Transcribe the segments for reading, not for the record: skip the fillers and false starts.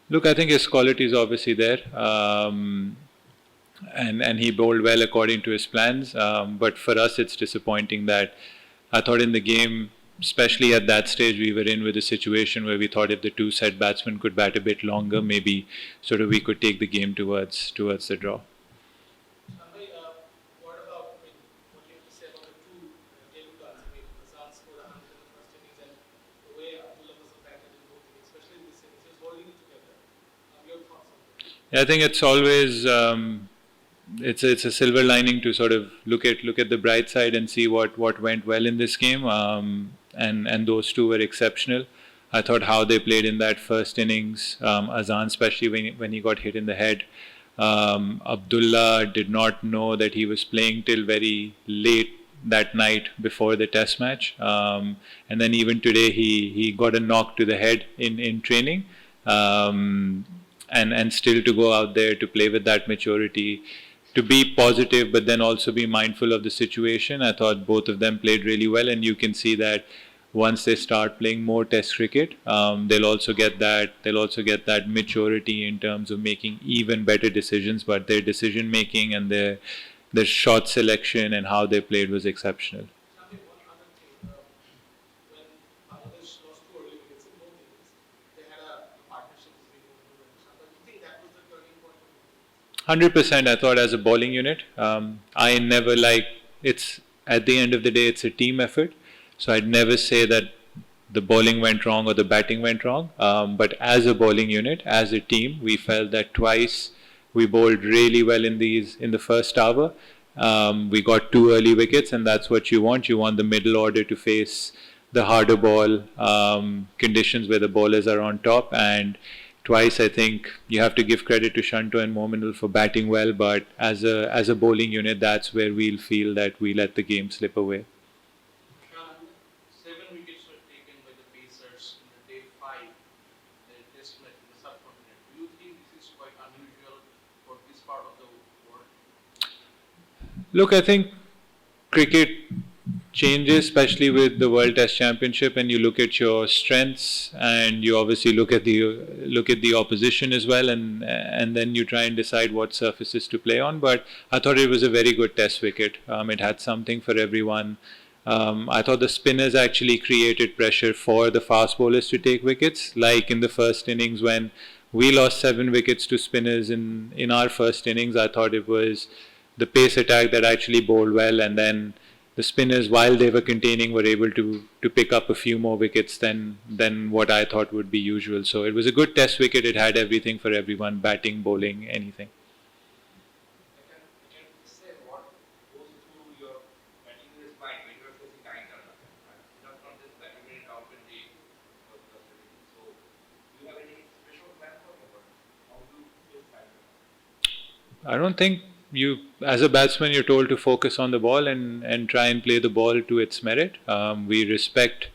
Look, I think his quality is obviously there, and he bowled well according to his plans. But for us, it's disappointing that I thought in the game, especially at that stage, we were in with a situation where we thought if the two set batsmen could bat a bit longer, maybe sort of we could take the game towards the draw. Shanghai, what about, I mean, what you have to say about the two yellow cards? I mean, Azad scored 100 in the first innings, and the way Abdullah was batted in both innings, especially in this innings, he was holding it together. Your thoughts on this? Yeah, I think it's always it's a silver lining to sort of look at the bright side and see what went well in this game. And those two were exceptional. I thought how they played in that first innings, Azan especially when he got hit in the head. Abdullah did not know that he was playing till very late that night before the test match, and then even today he got a knock to the head in training. And still to go out there to play with that maturity, to be positive but then also be mindful of the situation. I thought both of them played really well, and you can see that once they start playing more Test cricket, they'll also get that maturity in terms of making even better decisions. But their decision making and their shot selection and how they played was exceptional. Shanghai, one other thing, when Bangladesh lost two early wickets in both innings, they had a partnership between Mominul and Shanta. Do you think that was the turning point of the game? 100%. I thought as a bowling unit, I never like it's at the end of the day, it's a team effort. So I'd never say that the bowling went wrong or the batting went wrong. But as a bowling unit, as a team, we felt that twice we bowled really well in the first hour. We got two early wickets, and that's what you want. You want the middle order to face the harder ball conditions where the bowlers are on top. And twice, I think you have to give credit to Shanto and Mominul for batting well. But as a bowling unit, that's where we'll feel that we let the game slip away. Shan, 7 wickets were taken by the Pacers in the day 5, the test match in the subcontinent. Do you think this is quite unusual for this part of the world? Look, I think cricket changes, especially with the World Test Championship, and you look at your strengths, and you obviously look at the opposition as well, and then you try and decide what surfaces to play on. But I thought it was a very good Test wicket. It had something for everyone. I thought the spinners actually created pressure for the fast bowlers to take wickets, like in the first innings when we lost 7 wickets to spinners in our first innings. I thought it was the pace attack that actually bowled well, and then the spinners, while they were containing, were able to pick up a few more wickets than what I thought would be usual. So it was a good Test wicket. It had everything for everyone: batting, bowling, anything. I can say what goes through your batting is mind when you are facing nine runners, right? Not just batting it out when they was just hitting. So do you have any special plan for your work? How do you face nine runners? I don't think as a batsman, you're told to focus on the ball and try and play the ball to its merit. We respect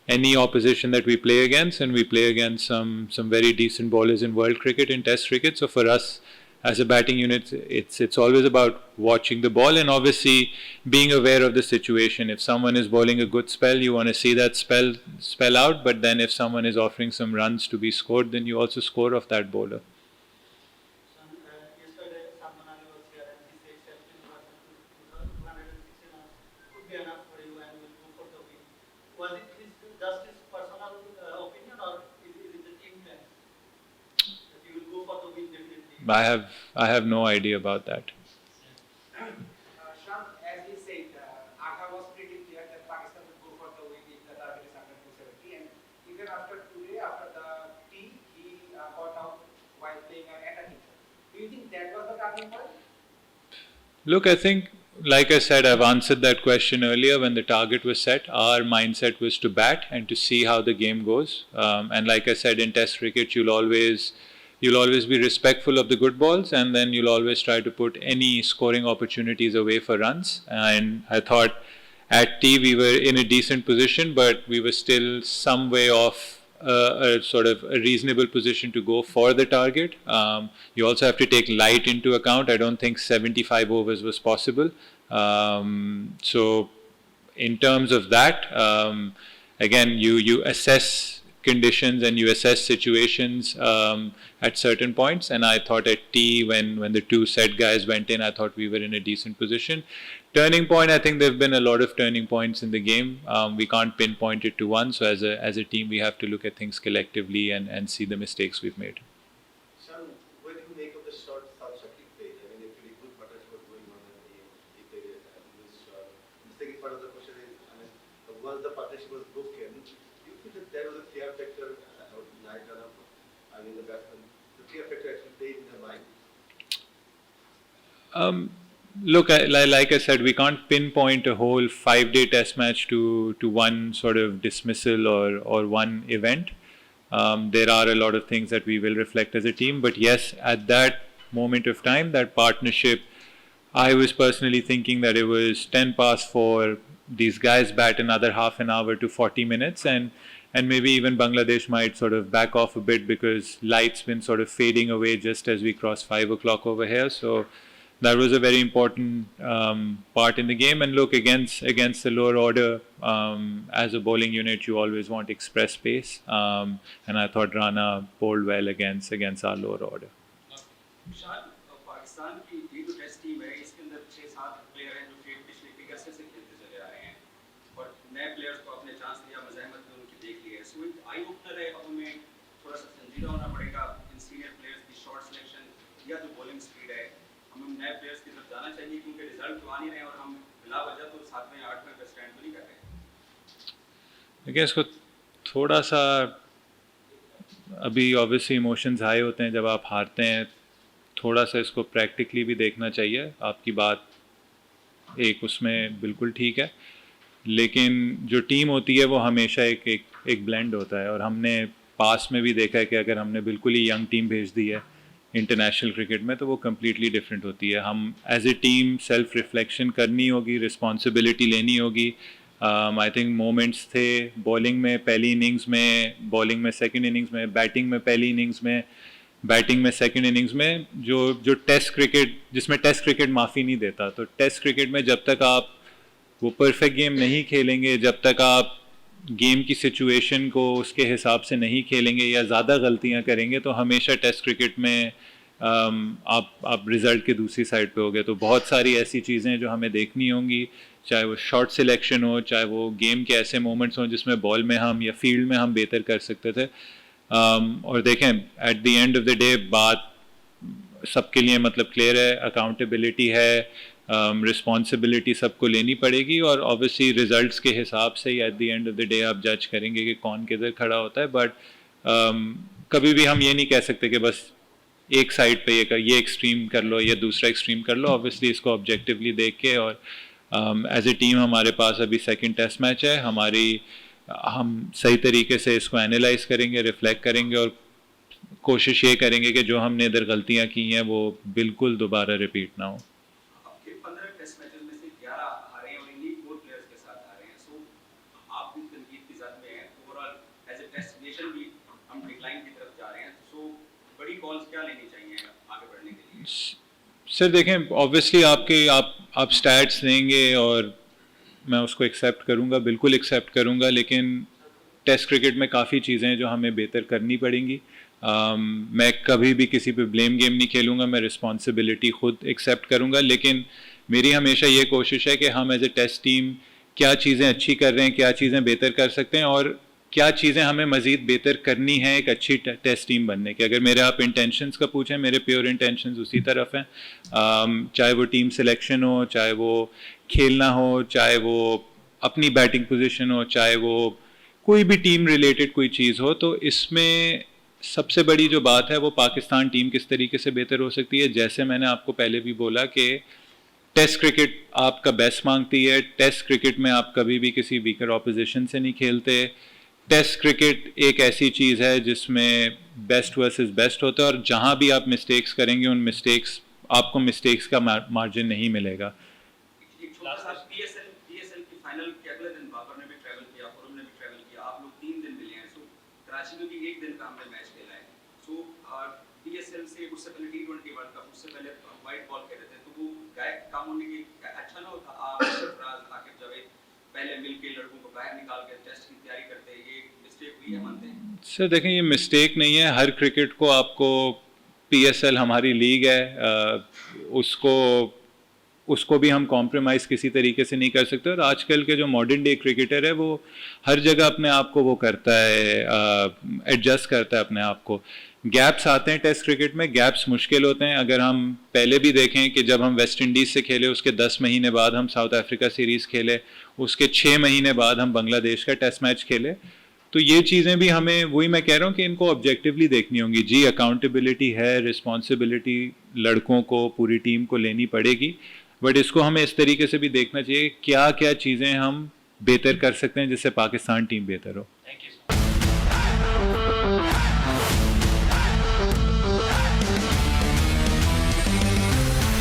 any opposition that we play against, and we play against some very decent bowlers in world cricket, in Test cricket. So for us, as a batting unit, it's always about watching the ball and obviously being aware of the situation. If someone is bowling a good spell, you want to see that spell out. But then if someone is offering some runs to be scored, then you also score off that bowler. Yesterday, someone was here and he said 17% to 216 runs could be enough for you and will go for the win. Was it just his personal opinion, or is it the team plan that you will go for the win definitely? I have no idea about that. Shan, as he said, Agha was pretty clear that Pakistan would go for the win if the target is under 270. And even after today, after the tea, he got out while playing an attacking shot. Do you think that was the turning point? Look, I think, like I said, I've answered that question earlier. When the target was set, our mindset was to bat and to see how the game goes. And like I said, in Test cricket, you'll always be respectful of the good balls, and then you'll always try to put any scoring opportunities away for runs. And I thought at T we were in a decent position, but we were still some way off a sort of a reasonable position to go for the target. You also have to take light into account. I don't think 75 overs was possible. So in terms of that, again, you assess conditions and you assess situations at certain points. And I thought at T, when the two set guys went in, I thought we were in a decent position. Turning point, I think there have been a lot of turning points in the game. We can't pinpoint it to one. So as a team, we have to look at things collectively and see the mistakes we've made. Shan, what do you make of the shot South Shakib played? I mean, actually good partnership was going on and he played this shot. The second part of the question is, I mean, once the partnership was broken, do you feel that there was a fear factor or night run up? I mean, the batsman, the fear factor actually played in their mind. Look, like I said, we can't pinpoint a whole 5-day test match to one sort of dismissal or one event. There are a lot of things that we will reflect as a team, but yes, at that moment of time, that partnership, I was personally thinking that it was 10 past 4. These guys bat another half an hour to 40 minutes, and maybe even Bangladesh might sort of back off a bit because light's been sort of fading away just as we cross 5 o'clock over here. So that was a very important part in the game. And look, against the lower order, as a bowling unit, you always want express pace. And I thought Rana bowled well against our lower order. शान पाकिस्तान की ये जो test team है इसके अंदर 6-7 player हैं जो कि पिछले कई अरसे से खेलते चले आ रहे हैं और नए प्लेयर्स को अपने चांस दिया, मज़ाहमत में उनकी देख ली है। सो एक आई ओपनर है, अब हमें थोड़ा सा संजीदा होना पड़ेगा इन सीनियर प्लेयर्स की शॉट सिलेक्शन या जो बॉलिंग स्पीड है। हमें नए प्लेयर्स की तरफ जाना चाहिए क्योंकि रिजल्ट तो आ नहीं रहे और हम बिला वजह तो 7वें 8वें पे स्टैंड तो नहीं कर रहे। देखिए, इसको थोड़ा सा अभी ऑब्वियसली इमोशंस हाई होते हैं जब आप हारते हैं, थोड़ा सा इसको प्रैक्टिकली भी देखना चाहिए। आपकी बात एक उसमें बिल्कुल ठीक है, लेकिन जो टीम होती है वो हमेशा एक ब्लेंड होता है। और हमने पास में भी देखा है कि अगर हमने बिल्कुल ही यंग टीम भेज दी है इंटरनेशनल क्रिकेट में तो वो कम्प्लीटली डिफरेंट होती है। हम as a team self reflection करनी होगी, रिस्पॉन्सिबिलिटी लेनी होगी। आई थिंक मोमेंट्स थे बॉलिंग में पहली इनिंग्स में, बॉलिंग में सेकंड इनिंग्स में, बैटिंग में पहली इनिंग्स में, बैटिंग में सेकंड इनिंग्स में, जो टेस्ट क्रिकेट, जिसमें टेस्ट क्रिकेट माफ़ी नहीं देता। तो टेस्ट क्रिकेट में जब तक आप वो परफेक्ट गेम नहीं खेलेंगे, जब तक आप गेम की सिचुएशन को उसके हिसाब से नहीं खेलेंगे या ज़्यादा गलतियां करेंगे, तो हमेशा टेस्ट क्रिकेट में आप रिज़ल्ट के दूसरी साइड पे होगे। तो बहुत सारी ऐसी चीज़ें जो हमें देखनी होंगी, चाहे वो शॉट सिलेक्शन हो, चाहे वो गेम के ऐसे मोमेंट्स हों जिसमें बॉल में हम या फील्ड में हम बेहतर कर सकते थे। और देखें, eight the end of the day बात सबके लिए मतलब क्लियर है, अकाउंटेबिलिटी है, रिस्पॉन्सिबिलिटी सबको लेनी पड़ेगी और ऑब्वियसली रिजल्ट्स के हिसाब से ही at the end of the day आप जज करेंगे कि कौन किधर खड़ा होता है। बट कभी भी हम ये नहीं कह सकते कि बस एक साइड पे ये एक्सट्रीम कर लो या दूसरा एक्सट्रीम कर लो। ऑब्वियसली इसको ऑब्जेक्टिवली देख के और एज ए टीम हमारे पास अभी सेकंड टेस्ट मैच है, हम सही तरीके से इसको एनालाइज करेंगे, रिफ्लेक्ट करेंगे और कोशिश ये करेंगे कि जो हमने इधर गलतियां की हैं वो बिल्कुल दोबारा रिपीट ना हो। आपके 15 टेस्ट मैचेस में से 11 हारे हैं और इन्हीं 4 प्लेयर्स के साथ हारे हैं। सो आप भी तनकीद की ज़द में हैं, ओवरऑल एज ए डेस्टिनेशन भी हम डिक्लाइन की तरफ जा रहे हैं। सो बड़ी कॉल्स क्या लेनी चाहिए आगे बढ़ने के लिए? सर देखें, ऑब्वियसली आप स्टैट्स देंगे और मैं उसको एक्सेप्ट करूंगा, बिल्कुल एक्सेप्ट करूंगा, लेकिन टेस्ट क्रिकेट में काफ़ी चीज़ें हैं जो हमें बेहतर करनी पड़ेंगी। मैं कभी भी किसी पे ब्लेम गेम नहीं खेलूंगा, मैं रिस्पॉन्सिबिलिटी खुद एक्सेप्ट करूंगा, लेकिन मेरी हमेशा ये कोशिश है कि हम एज ए टेस्ट टीम क्या चीज़ें अच्छी कर रहे हैं, क्या चीज़ें बेहतर कर सकते हैं और क्या चीज़ें हमें मज़ीद बेहतर करनी है एक अच्छी टेस्ट टीम बनने के। अगर मेरे आप इंटेंशंस का पूछें, मेरे प्योर इंटेंशंस उसी तरफ हैं, चाहे वो टीम सिलेक्शन हो, चाहे वो खेलना हो, चाहे वो अपनी बैटिंग पोजीशन हो, चाहे वो कोई भी टीम रिलेटेड कोई चीज़ हो। तो इसमें सबसे बड़ी जो बात है वो पाकिस्तान टीम किस तरीके से बेहतर हो सकती है। जैसे मैंने आपको पहले भी बोला कि टेस्ट क्रिकेट आपका बेस्ट मांगती है, टेस्ट क्रिकेट में आप कभी भी किसी वीकर ऑपोजिशन से नहीं खेलते। टेस्ट क्रिकेट एक ऐसी चीज़ है जिसमें बेस्ट वर्सेस बेस्ट होता है और जहाँ भी आप मिस्टेक्स करेंगे उन मिस्टेक्स आपको मिस्टेक्स का मार्जिन नहीं मिलेगा। एक छोटा सा पीएसएल की फाइनल के अगले दिन बाबर ने भी ट्रैवल किया, खुरम ने भी ट्रैवल किया, आप लोग 3 दिन मिले हैं। सो कराची में भी 1 दिन का हमने मैच खेला है। सो पीएसएल से उससे पहले टी20 वर्ल्ड कप, उससे पहले वाइट बॉल खेल रहे थे, तो वो गायब काम होने की अच्छा ना होता? आप सरफराज आकिब जावेद पहले मिलके लड़कों को बाहर निकाल के टेस्ट की तैयारी करते, ये मिस्टेक हुई है मानते हैं? सर देखें, ये मिस्टेक नहीं है, हर क्रिकेट को आपको PSL हमारी लीग है, उसको उसको भी हम कॉम्प्रोमाइज़ किसी तरीके से नहीं कर सकते। और आजकल के जो मॉडर्न डे क्रिकेटर है वो हर जगह अपने आप को वो करता है, एडजस्ट करता है अपने आप को। गैप्स आते हैं टेस्ट क्रिकेट में, गैप्स मुश्किल होते हैं। अगर हम पहले भी देखें कि जब हम वेस्ट इंडीज़ से खेले उसके 10 महीने बाद हम साउथ अफ्रीका सीरीज़ खेले, उसके 6 महीने बाद हम बांग्लादेश का टेस्ट मैच खेले। तो ये चीज़ें भी हमें, वही मैं कह रहा हूँ कि इनको ऑब्जेक्टिवली देखनी होंगी। जी, अकाउंटेबिलिटी है, रिस्पॉन्सिबिलिटी लड़कों को, पूरी टीम को लेनी पड़ेगी, बट इसको हमें इस तरीके से भी देखना चाहिए क्या क्या चीज़ें हम बेहतर कर सकते हैं जिससे पाकिस्तान टीम बेहतर हो।